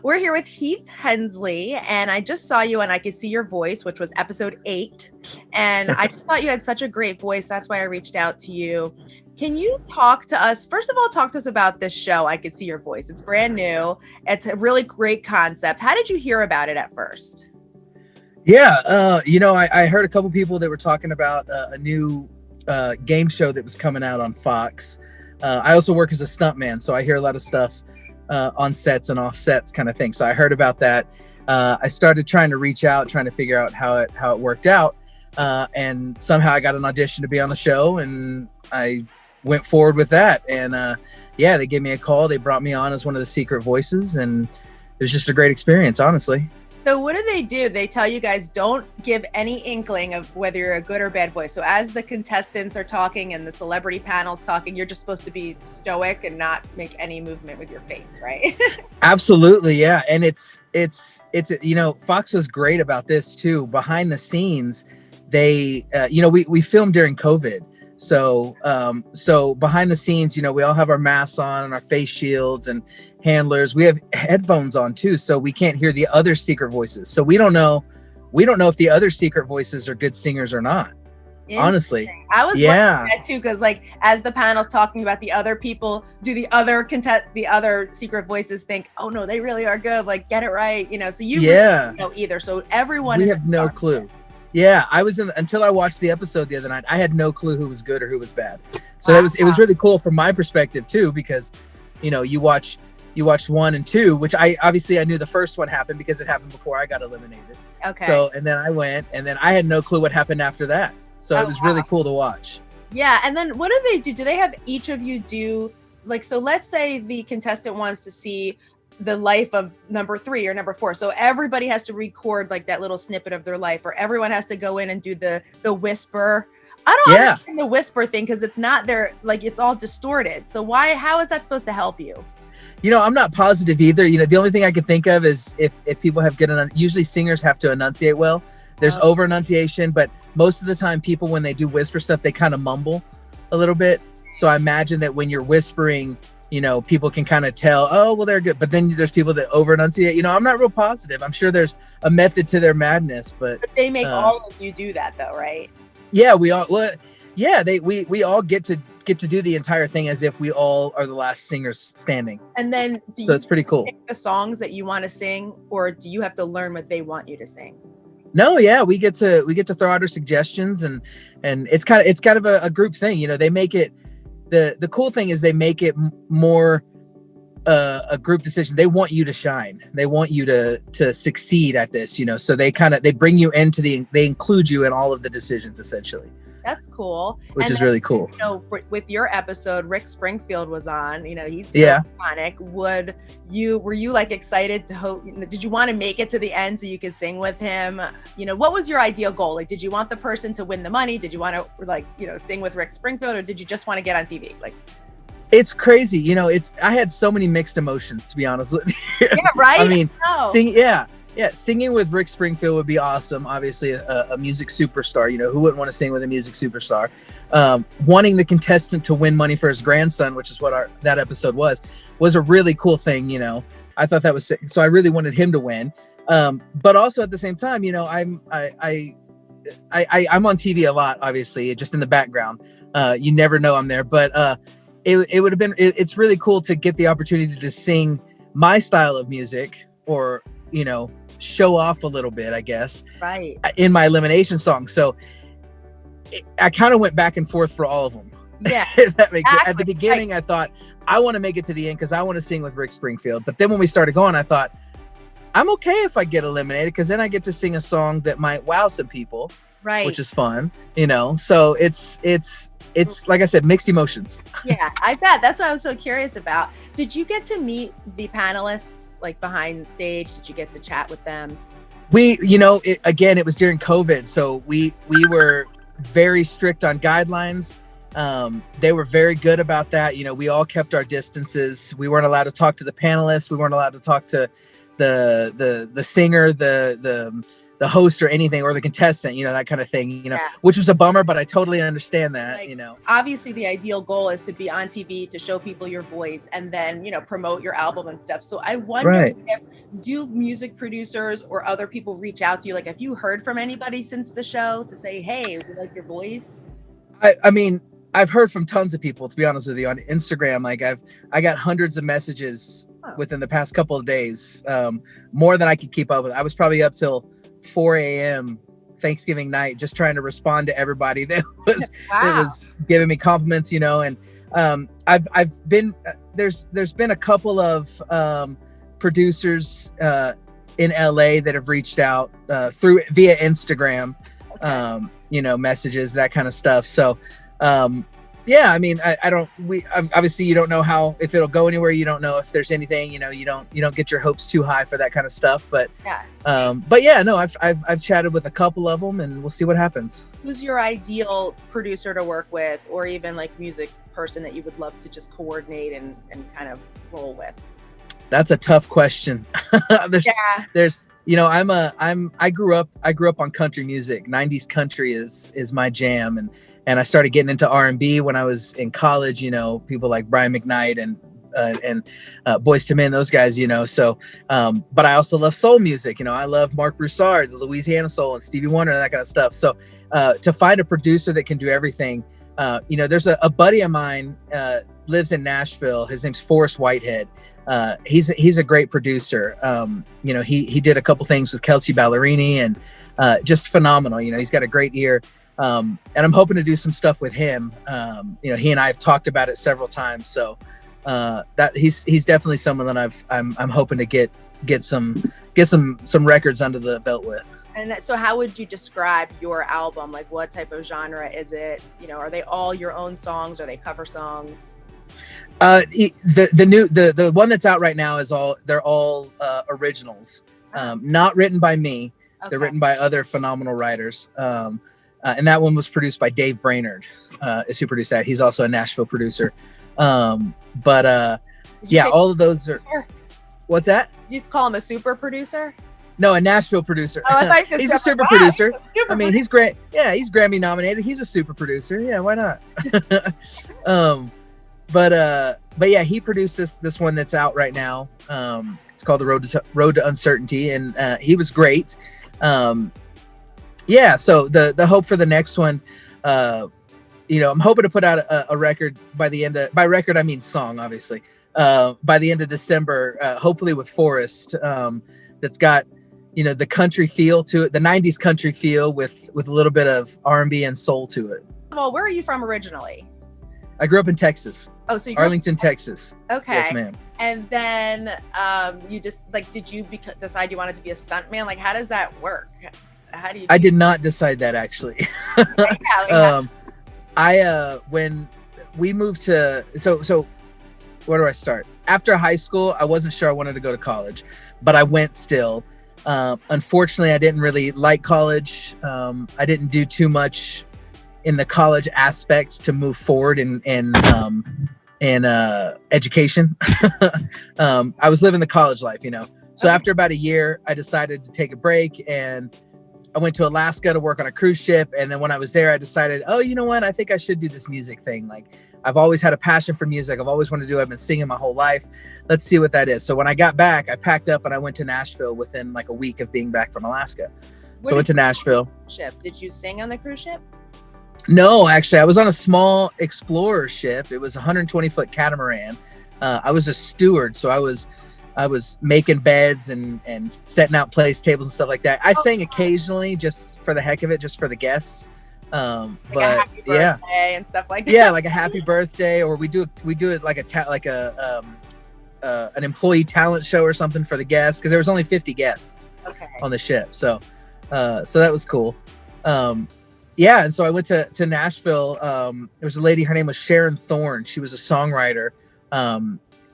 We're here with Heath Hensley, and I just saw you and I could see your voice, which was episode 8. And I just thought you had such a great voice. That's why I reached out to you. Can you talk to us? First of all, talk to us about this show. I could see your voice. It's brand new. It's a really great concept. How did you hear about it at first? Yeah, I heard a couple people that were talking about a new game show that was coming out on Fox. I also work as a stuntman, so I hear a lot of stuff on sets and off sets kind of thing. So I heard about that. I started trying to reach out, trying to figure out how it worked out. And somehow I got an audition to be on the show, and I went forward with that. And they gave me a call. They brought me on as one of the secret voices, and it was just a great experience, honestly. So what do? They tell you guys don't give any inkling of whether you're a good or bad voice. So as the contestants are talking and the celebrity panel's talking, you're just supposed to be stoic and not make any movement with your face, right? Absolutely, yeah. And it's Fox was great about this too. Behind the scenes, they we filmed during COVID. So behind the scenes, we all have our masks on and our face shields and handlers. We have headphones on too, so we can't hear the other secret voices. So we don't know if the other secret voices are good singers or not. Honestly, I was wondering that too, because as the panel's talking about the other people, do the other secret voices think, oh no, they really are good, get it right, So you really don't know either. So everyone we have no clue. Yeah, until I watched the episode the other night, I had no clue who was good or who was bad. So it was really cool from my perspective too, because you watch 1 and 2, which I knew the first one happened because it happened before I got eliminated. Okay. So and then I went, and then I had no clue what happened after that. So it was really cool to watch. Yeah, and then what do they do? Do they have each of you do so let's say the contestant wants to see the life of number 3 or number 4, so everybody has to record that little snippet of their life, or everyone has to go in and do the whisper. I don't understand the whisper thing, because it's not there, it's all distorted. So how is that supposed to help you? I'm not positive either. The only thing I can think of is if people have usually singers have to enunciate well. There's over enunciation, but most of the time people, when they do whisper stuff, they kind of mumble a little bit. So I imagine that when you're whispering, people can kind of tell, oh, well, they're good. But then there's people that over enunciate. I'm not real positive. I'm sure there's a method to their madness, but they make all of you do that though, right? Yeah, we all. Well, yeah, we all get to do the entire thing as if we all are the last singers standing. And then so it's pretty cool. Pick the songs that you want to sing, or do you have to learn what they want you to sing? No, yeah, we get to throw out our suggestions, and it's kind of a group thing. They make it. The cool thing is they make it more a group decision. They want you to shine. They want you to succeed at this, so they bring you into they include you in all of the decisions essentially. That's cool. Which is really cool. With your episode, Rick Springfield was on, he's so iconic. Were you excited did you want to make it to the end so you could sing with him? What was your ideal goal? Did you want the person to win the money? Did you want to sing with Rick Springfield, or did you just want to get on TV? It's crazy. I had so many mixed emotions, to be honest with you. Yeah, right? I mean, singing with Rick Springfield would be awesome. Obviously, a music superstar. Who wouldn't want to sing with a music superstar? Wanting the contestant to win money for his grandson, which is what that episode was a really cool thing. I thought that was sick. So I really wanted him to win. But also at the same time, I'm on TV a lot, obviously, just in the background. You never know I'm there, but it would have been. It's really cool to get the opportunity to sing my style of music, or show off a little bit, I guess, right, in my elimination song. So I kind of went back and forth for all of them. Yeah. That makes sense. At the beginning, I thought I want to make it to the end because I want to sing with Rick Springfield. But then when we started going, I thought I'm okay if I get eliminated, because then I get to sing a song that might wow some people, right? Which is fun, So it's like I said, mixed emotions. Yeah, I bet. That's what I was so curious about. Did you get to meet the panelists behind stage? Did you get to chat with them? We, it was during COVID, so we were very strict on guidelines. They were very good about that. We all kept our distances. We weren't allowed to talk to the panelists. We weren't allowed to talk to the singer, the the host or anything, or the contestant, that kind of thing, Yeah. which was a bummer, but I totally understand that, Like, obviously the ideal goal is to be on TV, to show people your voice, and then, promote your album and stuff. So I wonder Right. if do music producers or other people reach out to you? Like, have you heard from anybody since the show to say, hey, we like your voice? I mean, I've heard from tons of people, to be honest with you, on Instagram. Like I got hundreds of messages within the past couple of days, more than I could keep up with. I was probably up till 4 a.m. Thanksgiving night, just trying to respond to everybody that was that was giving me compliments, and I've been there's been a couple of producers in LA that have reached out via Instagram, messages, that kind of stuff. So yeah, I mean, obviously you don't know if it'll go anywhere. You don't know if there's anything, you don't get your hopes too high for that kind of stuff. But yeah, no, I've chatted with a couple of them, and we'll see what happens. Who's your ideal producer to work with, or even like music person that you would love to just coordinate and kind of roll with? That's a tough question. There's I grew up on country music. 90s country is my jam, and I started getting into R&B when I was in college. People like Brian McKnight and Boyz II Men, those guys. So but I also love soul music. I love Mark Broussard, the Louisiana Soul, and Stevie Wonder, and that kind of stuff. So to find a producer that can do everything, there's a buddy of mine lives in Nashville. His name's Forrest Whitehead. He's a great producer. He did a couple things with Kelsey Ballerini, and just phenomenal. He's got a great ear. And I'm hoping to do some stuff with him. He and I have talked about it several times. So that he's definitely someone that I'm hoping to get some records under the belt with. And so how would you describe your album? Like, what type of genre is it? Are they all your own songs? Are they cover songs? The one that's out right now they're all originals, not written by me. Okay. They're written by other phenomenal writers. And that one was produced by Dave Brainerd, is who produced that. He's also a Nashville producer. All of those are. Super? What's that? You call him a super producer? No, a Nashville producer. Oh, I thought you said he's a super producer. He's great. Yeah, he's Grammy nominated. He's a super producer. Yeah, why not? But yeah, he produced this one that's out right now. It's called The Road to Uncertainty, and he was great. Yeah, so the hope for the next one, I'm hoping to put out a record by record I mean song, obviously, by the end of December, hopefully with Forrest, that's got the country feel to it, the 90s country feel with a little bit of R&B and soul to it. Well, where are you from originally? I grew up in Texas. Oh, so you Arlington, Texas. Okay. Yes, ma'am. And then you just did you decide you wanted to be a stuntman? Like, how does that work? How do you? I did not decide that, actually. When we moved to so where do I start? After high school, I wasn't sure I wanted to go to college, but I went still. Unfortunately, I didn't really like college. I didn't do too much in the college aspect to move forward in education. I was living the college life, So after about a year, I decided to take a break, and I went to Alaska to work on a cruise ship. And then when I was there, I decided, oh, you know what? I think I should do this music thing. Like, I've always had a passion for music. I've always wanted to do it. I've been singing my whole life. Let's see what that is. So when I got back, I packed up and I went to Nashville within like a week of being back from Alaska. So I went to Nashville. Did you sing on the cruise ship? No, actually, I was on a small explorer ship. It was a 120-foot catamaran. I was a steward, so I was making beds and setting out place tables and stuff like that. I sang occasionally just for the heck of it, just for the guests. But a happy birthday and stuff like that. Yeah, like a happy birthday, or we do it like an employee talent show or something for the guests, because there was only 50 guests on the ship. So that was cool. Yeah, and so I went to Nashville. There was a lady, her name was Sharon Thorne. She was a songwriter,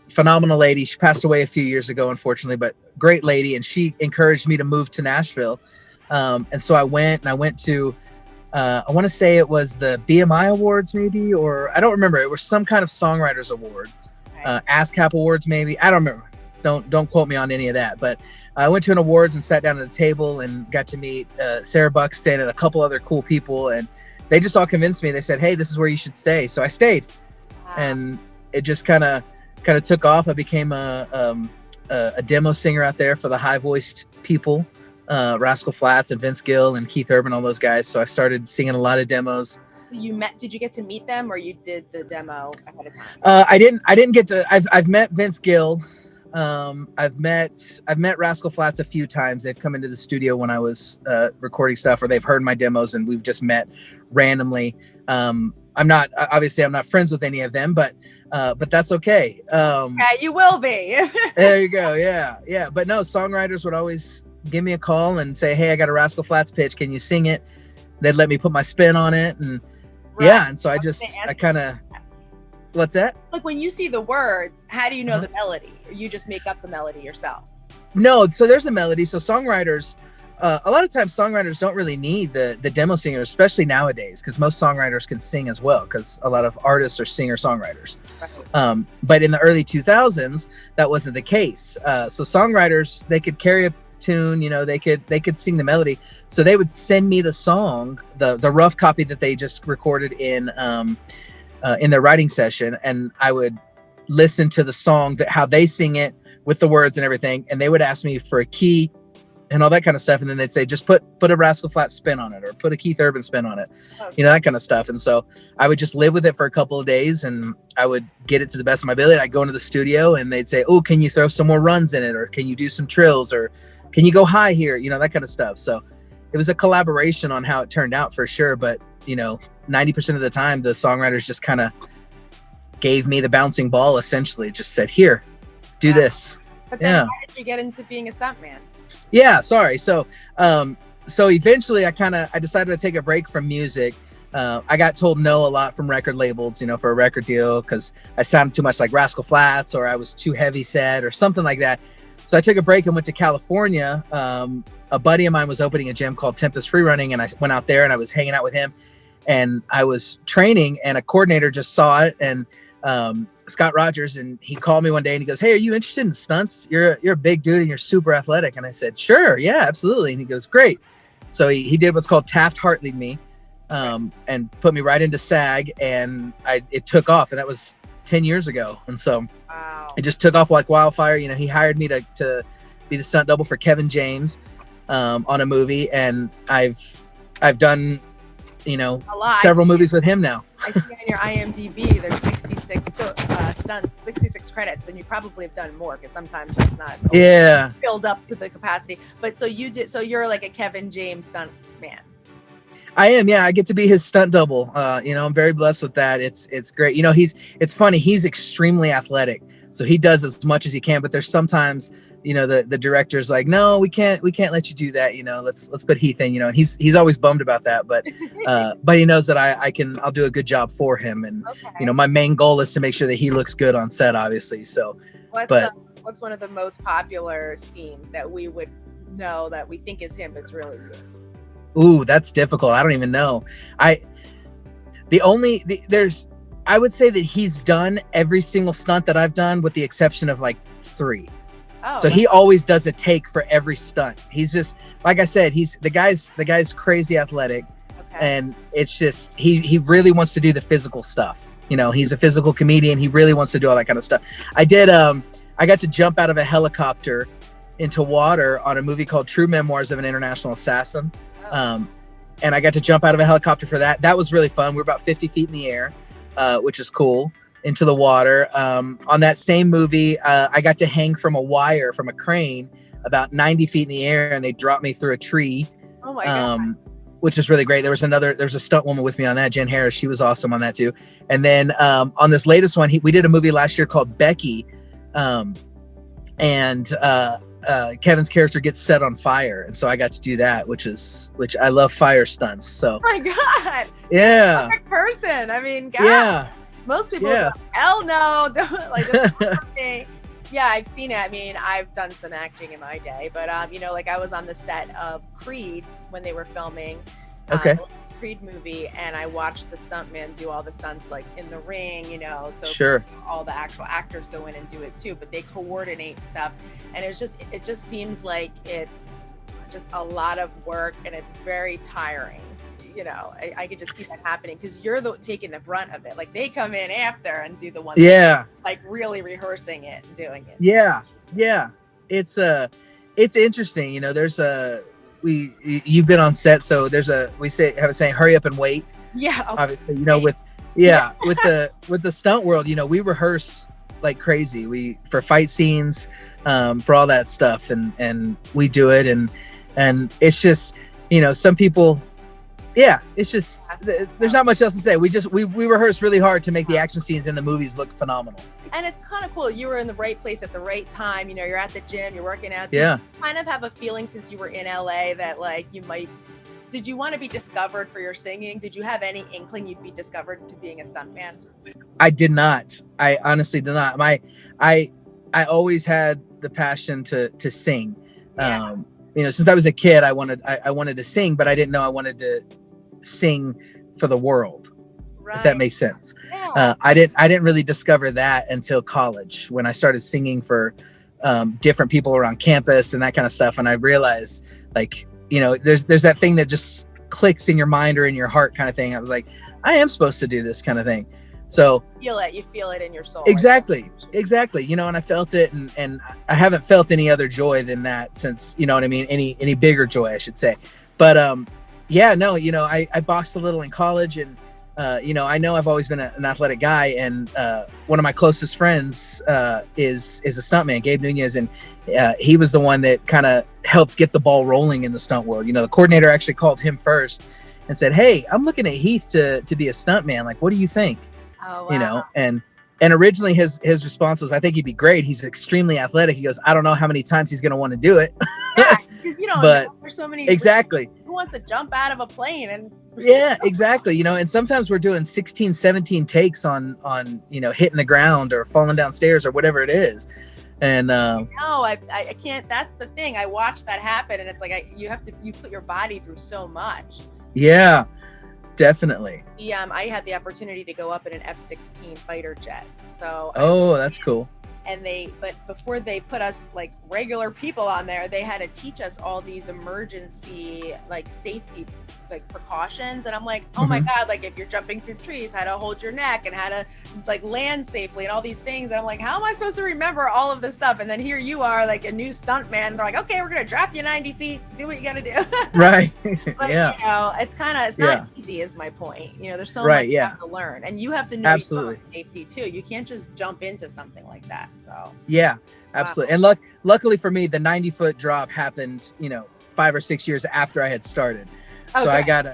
phenomenal lady. She passed away a few years ago, unfortunately, but great lady. And she encouraged me to move to Nashville. And so I went to, I want to say it was the BMI Awards maybe, or I don't remember. It was some kind of songwriters award, ASCAP Awards maybe. I don't remember. don't quote me on any of that. But I went to an awards and sat down at a table and got to meet Sarah Buxton and a couple other cool people, and they just all convinced me. They said, "Hey, this is where you should stay." So I stayed, and it just kind of took off. I became a demo singer out there for the high voiced people, Rascal Flatts and Vince Gill and Keith Urban, all those guys. So I started singing a lot of demos. Did you get to meet them, or you did the demo ahead of time? I didn't get to. I've met Vince Gill. I've met Rascal Flatts a few times. They've come into the studio when I was recording stuff, or they've heard my demos and we've just met randomly. I'm not friends with any of them, but that's okay. Yeah, you will be. There you go. Yeah. But no, songwriters would always give me a call and say, "Hey, I got a Rascal Flatts pitch. Can you sing it?" They'd let me put my spin on it, and and so I kind of. What's that? Like when you see the words, how do you know the melody? Or you just make up the melody yourself? No, so there's a melody. So songwriters, a lot of times songwriters don't really need the demo singer, especially nowadays, because most songwriters can sing as well, because a lot of artists are singer-songwriters. Right. But in the early 2000s, that wasn't the case. So songwriters, they could carry a tune, they could sing the melody. So they would send me the song, the rough copy that they just recorded in their writing session, and I would listen to the song, how they sing it with the words and everything, and they would ask me for a key and all that kind of stuff, and then they'd say, just put a Rascal Flatts spin on it, or put a Keith Urban spin on it, that kind of stuff. And so I would just live with it for a couple of days, and I would get it to the best of my ability. I'd go into the studio and they'd say, "Oh, can you throw some more runs in it, or can you do some trills, or can you go high here?" That kind of stuff. So it was a collaboration on how it turned out, for sure. But 90% of the time, the songwriters just kind of gave me the bouncing ball, essentially. Just said, "Here, do this." But then how did you get into being a stuntman? Yeah, sorry. So eventually I decided to take a break from music. I got told no a lot from record labels, for a record deal, because I sounded too much like Rascal Flatts, or I was too heavy set or something like that. So I took a break and went to California. A buddy of mine was opening a gym called Tempest Freerunning, and I went out there and I was hanging out with him, and I was training, and a coordinator just saw it, and Scott Rogers, and he called me one day and he goes, "Hey, are you interested in stunts? You're a big dude and you're super athletic." And I said, "Sure, yeah, absolutely." And he goes, "Great." So he did what's called Taft Hartley'd me, and put me right into SAG, and it took off, and that was 10 years ago. And so it just took off like wildfire. He hired me to be the stunt double for Kevin James on a movie, and I've done several movies with him now. I see on your IMDb there's 66 stunts, 66 credits, and you probably have done more, because sometimes that's not filled up to the capacity. But so you're like a Kevin James stunt man. I am, yeah. I get to be his stunt double. I'm very blessed with that. It's great. It's funny. He's extremely athletic, so he does as much as he can. But there's sometimes, the director's like, "No, we can't let you do that. Let's put Heath in." And he's always bummed about that. But he knows that I'll do a good job for him. And my main goal is to make sure that he looks good on set, obviously. So, what's one of the most popular scenes that we would know that we think is him, but it's really you? Ooh, that's difficult. I don't even know. I would say that he's done every single stunt that I've done, with the exception of like 3. So he always does a take for every stunt. He's just, like I said, the guy's crazy athletic, and it's just he really wants to do the physical stuff. He's a physical comedian. He really wants to do all that kind of stuff. I got to jump out of a helicopter into water on a movie called True Memoirs of an International Assassin. And I got to jump out of a helicopter for that. That was really fun. We were about 50 feet in the air, which is cool, into the water. On that same movie, I got to hang from a wire from a crane about 90 feet in the air, and they dropped me through a tree. Oh my God. Which is really great. There's a stunt woman with me on that, Jen Harris. She was awesome on that too. And then on this latest one, we did a movie last year called Becky, and Kevin's character gets set on fire, and so I got to do that, which I love fire stunts. So, oh my God, yeah, perfect person. I mean, God, yeah, most people, hell no, don't, like this is for me. Yeah, I've seen it. I mean, I've done some acting in my day, but like I was on the set of Creed when they were filming. Okay. Creed movie, and I watched the stuntman do all the stunts like in the ring, you know, so Sure. all the actual actors go in and do it too, but they coordinate stuff, and it just seems like it's just a lot of work, and it's very tiring. You know, I could just see that happening because you're taking the brunt of it. Like they come in after and do the one, Yeah, like really rehearsing it and doing it. yeah, yeah. It's interesting. You know, you've been on set, so we have a saying, hurry up and wait. Yeah, obviously, you know, with the stunt world, you know, we rehearse like crazy. For fight scenes, for all that stuff, and we do it, and it's just, you know, some people, it's just, there's not much else to say. We rehearse really hard to make the action scenes in the movies look phenomenal. And it's kind of cool. You were in the right place at the right time. You know, you're at the gym, you're working out. Yeah. Did you kind of have a feeling since you were in LA that like did you want to be discovered for your singing? Did you have any inkling you'd be discovered to being a stuntman? I did not. I honestly did not. I always had the passion to sing. Yeah. You know, since I was a kid, I wanted to sing, but I didn't know I wanted to sing for the world. Right. If that makes sense. Yeah. I didn't really discover that until college, when I started singing for different people around campus and that kind of stuff. And I realized, like, you know, there's that thing that just clicks in your mind or in your heart kind of thing. I was like, I am supposed to do this kind of thing. So you feel it in your soul. Exactly. You know, and I felt it, and I haven't felt any other joy than that since, you know what I mean? Any bigger joy, I should say. But you know, I boxed a little in college, and you know I've always been an athletic guy, and one of my closest friends is a stuntman, Gabe Nunez, and he was the one that kind of helped get the ball rolling in the stunt world. You know, the coordinator actually called him first and said, "Hey, I'm looking at Heath to be a stuntman. Like, what do you think?" Oh, wow. You know, and originally his response was, "I think he'd be great. He's extremely athletic." He goes, "I don't know how many times he's going to want to do it." Yeah, because you don't know, there's so many. Exactly. Who wants to jump out of a plane and? Yeah, exactly. You know, and sometimes we're doing 16, 17 takes on you know, hitting the ground or falling downstairs or whatever it is. And no, I can't. That's the thing. I watched that happen, and it's like you put your body through so much. Yeah. Definitely. I had the opportunity to go up in an F-16 fighter jet. So that's cool. And but before they put us like regular people on there, they had to teach us all these emergency like safety like precautions, and I'm like, oh my god, like if you're jumping through trees, how to hold your neck and how to like land safely and all these things, and I'm like, how am I supposed to remember all of this stuff? And then here you are, like a new stunt man, they're like, okay, we're gonna drop you 90 feet, do what you gotta do. Right. But, yeah, you know, it's not easy, is my point. You know, there's so much you have to learn, and you have to know your safety too. You can't just jump into something like that. So yeah, absolutely. And luckily for me, the 90-foot drop happened, you know, 5 or 6 years after I had started. Okay. So I got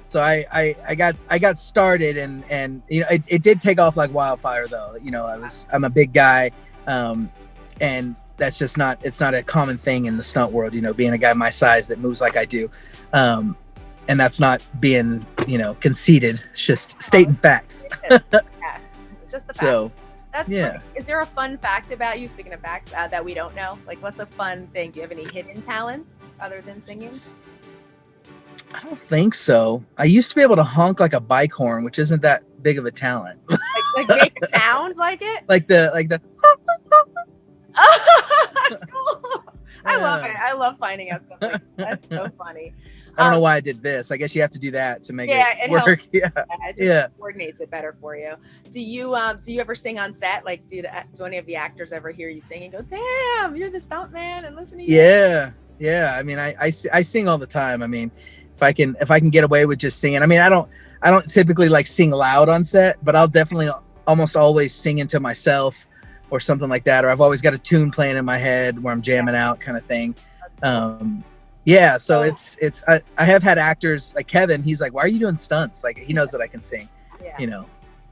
So I got started, and you know, it did take off like wildfire though. You know, I'm a big guy, and that's just it's not a common thing in the stunt world, you know, being a guy my size that moves like I do. And that's not being, you know, conceited. It's just stating facts. Yeah, just the facts. So that's funny. Is there a fun fact about you, speaking of facts, that we don't know? Like, what's a fun thing? Do you have any hidden talents other than singing? I don't think so. I used to be able to honk like a bike horn, which isn't that big of a talent. like make a sound like it? Like the Oh, that's cool. I love it. I love finding out stuff like that. That's so funny. I don't know why I did this. I guess you have to do that to make it work. Helps. It just coordinates it better for you. Do you ever sing on set? Like, do any of the actors ever hear you sing and go, "Damn, you're the stunt man," and listen to you? Yeah. I mean, I sing all the time. I mean, if I can get away with just singing. I mean, I don't typically like sing loud on set, but I'll definitely almost always sing into myself or something like that. Or I've always got a tune playing in my head where I'm jamming out, kind of thing. Yeah, so I have had actors like Kevin. He's like, "Why are you doing stunts?" Like, he knows that I can sing. Yeah. You know.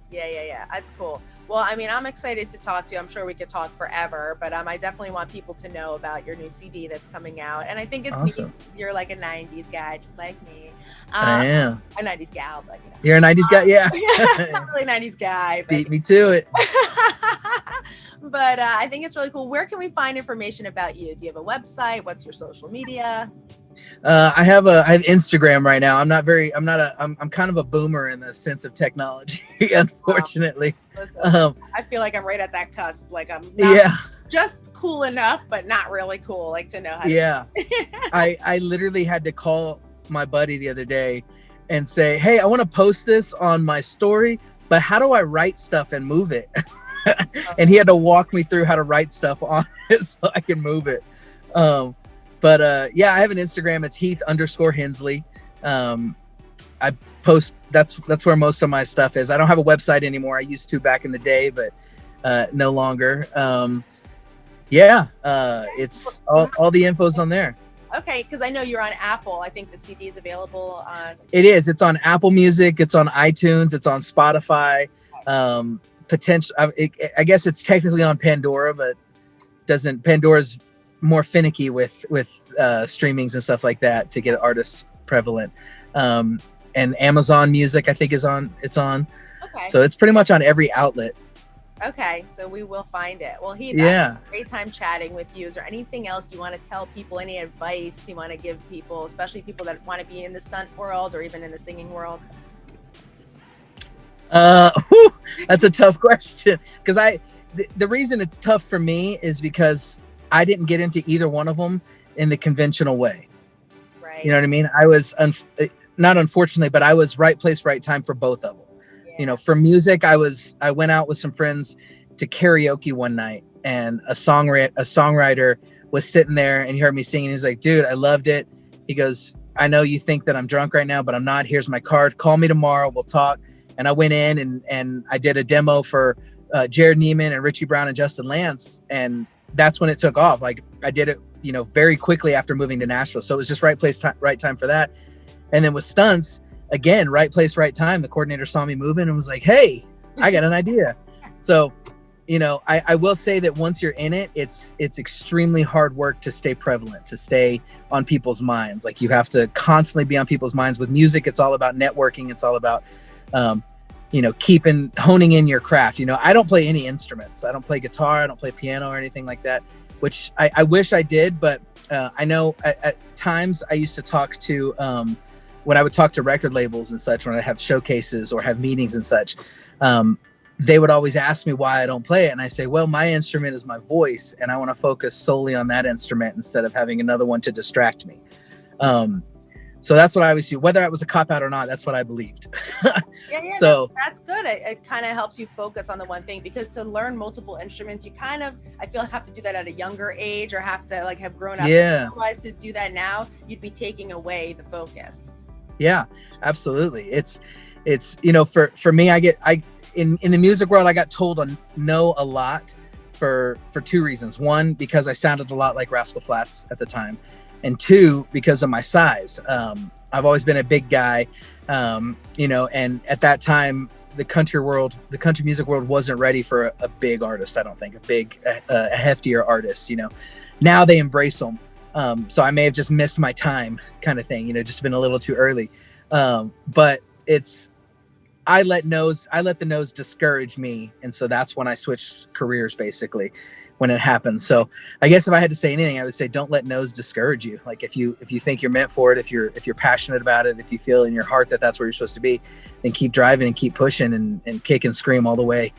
Yeah. That's cool. Well, I mean, I'm excited to talk to you. I'm sure we could talk forever, but I definitely want people to know about your new CD that's coming out. And I think it's awesome. Neat. You're like a 90s guy, just like me. I am. A 90s gal, but you know. You're a 90s guy? Yeah. Not really a 90s guy. But, beat me to it. But I think it's really cool. Where can we find information about you? Do you have a website? What's your social media? I have Instagram right now. I'm kind of a boomer in the sense of technology, unfortunately. I feel like I'm right at that cusp. Like I'm not just cool enough, but not really cool. Like to know how to I literally had to call my buddy the other day and say, hey, I want to post this on my story, but how do I write stuff and move it? And he had to walk me through how to write stuff on it so I can move it. But I have an Instagram. It's Heath_Hensley. I post, that's where most of my stuff is. I don't have a website anymore. I used to back in the day, but no longer. It's all the info's on there. Okay, because I know you're on Apple. I think the CD is available on. It is. It's on Apple Music. It's on iTunes. It's on Spotify. I guess it's technically on Pandora, but Pandora's more finicky with streamings and stuff like that to get artists prevalent. And Amazon Music, I think, it's on. Okay. So it's pretty much on every outlet. Okay, so we will find it. Well, Heath, I had a great time chatting with you. Is there anything else you want to tell people? Any advice you want to give people, especially people that want to be in the stunt world or even in the singing world? That's a tough question, because the reason it's tough for me is because I didn't get into either one of them in the conventional way. Right. You know what I mean? I was not unfortunately, but I was right place, right time for both of them. Yeah. You know, for music, I went out with some friends to karaoke one night, and a songwriter was sitting there and he heard me singing. He was like, dude, I loved it. He goes, I know you think that I'm drunk right now, but I'm not. Here's my card. Call me tomorrow. We'll talk. And I went in and I did a demo for Jared Neiman and Richie Brown and Justin Lance. And that's when it took off. Like I did it, very quickly after moving to Nashville. So it was just right place, right time for that. And then with stunts, again, right place, right time. The coordinator saw me moving and was like, hey, I got an idea. So, I will say that once you're in it, it's extremely hard work to stay prevalent, to stay on people's minds. Like you have to constantly be on people's minds. With music, it's all about networking. It's all about, honing in your craft. I don't play any instruments. I don't play guitar. I don't play piano or anything like that, which I wish I did. But I know at times I used to talk to, when I would talk to record labels and such, when I have showcases or have meetings and such, they would always ask me why I don't play it. And I say, well, my instrument is my voice, and I want to focus solely on that instrument instead of having another one to distract me. So that's what I always do, whether it was a cop out or not. That's what I believed. So that's good. It kind of helps you focus on the one thing, because to learn multiple instruments, you I feel like have to do that at a younger age, or have to have grown up. Yeah. Otherwise, to do that now, you'd be taking away the focus. Yeah, absolutely. It's for me, in the music world, I got told to know a lot for two reasons. One, because I sounded a lot like Rascal Flatts at the time. And two, because of my size. I've always been a big guy, and at that time, the country music world wasn't ready for a big artist. I don't think a heftier artist, now they embrace them. So I may have just missed my time kind of thing, just been a little too early. But I let the no's discourage me. And so that's when I switched careers, basically, when it happened. So I guess if I had to say anything, I would say, don't let no's discourage you. Like if you think you're meant for it, if you're passionate about it, if you feel in your heart that that's where you're supposed to be, then keep driving and keep pushing and kick and scream all the way,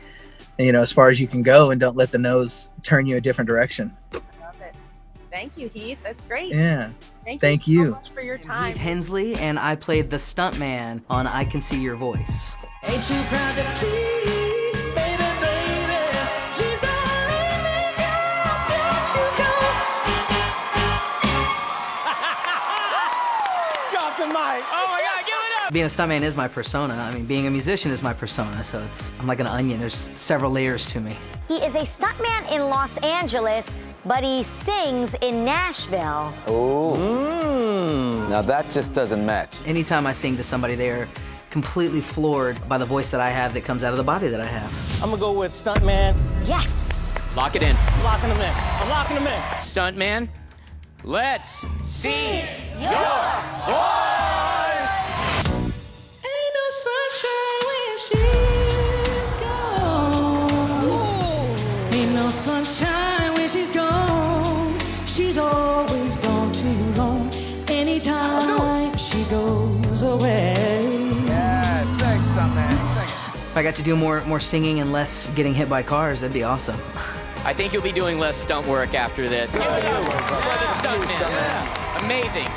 as far as you can go, and don't let the no's turn you a different direction. I love it. Thank you, Heath. That's great. Yeah. Thank you so much for your time. Heath Hensley, and I played the Stuntman on I Can See Your Voice. Ain't too proud to please, baby, please don't let me go, don't you go. Drop the mic. Oh my God, give it up. Being a stuntman is my persona. I mean, being a musician is my persona, so I'm like an onion. There's several layers to me. He is a stuntman in Los Angeles, but he sings in Nashville. Oh. Now that just doesn't match. Anytime I sing to somebody, they're completely floored by the voice that I have that comes out of the body that I have. I'm gonna go with Stuntman. Yes. Lock it in. I'm locking him in. I'm locking him in. Stuntman, let's see your Ain't no sunshine when she's gone. Ain't no sunshine when she's gone. She's always gone too long. Any away. Yeah, sing, Stuntman, sing it. If I got to do more singing and less getting hit by cars, that'd be awesome. I think you'll be doing less stunt work after this. Give it up for the stuntman. Amazing.